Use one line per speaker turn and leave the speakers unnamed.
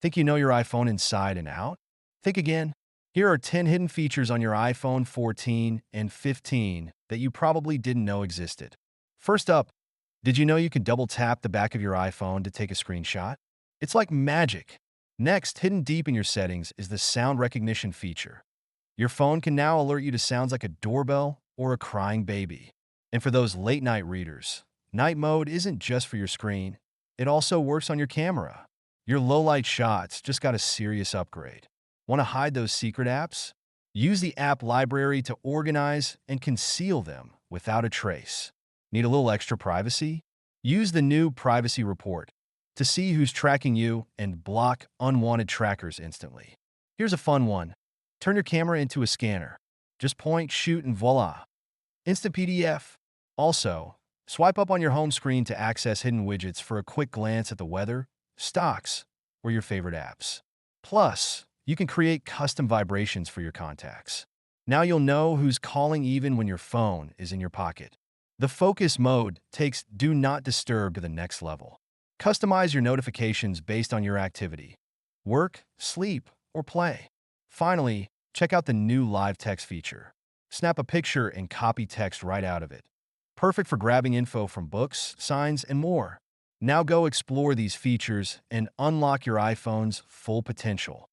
Think you know your iPhone inside and out? Think again. Here are 10 hidden features on your iPhone 14 and 15 that you probably didn't know existed. First up, did you know you can double tap the back of your iPhone to take a screenshot? It's like magic. Next, hidden deep in your settings is the sound recognition feature. Your phone can now alert you to sounds like a doorbell or a crying baby. And for those late night readers, night mode isn't just for your screen, it also works on your camera. Your low light shots just got a serious upgrade. Want to hide those secret apps? Use the app library to organize and conceal them without a trace. Need a little extra privacy? Use the new privacy report to see who's tracking you and block unwanted trackers instantly. Here's a fun one. Turn your camera into a scanner. Just point, shoot, and voila. Instant PDF. Also, swipe up on your home screen to access hidden widgets for a quick glance at the weather, stocks, or your favorite apps. Plus, you can create custom vibrations for your contacts. Now you'll know who's calling even when your phone is in your pocket. The focus mode takes Do Not Disturb to the next level. Customize your notifications based on your activity, work, sleep, or play. Finally, check out the new live text feature. Snap a picture and copy text right out of it. Perfect for grabbing info from books, signs, and more. Now go explore these features and unlock your iPhone's full potential.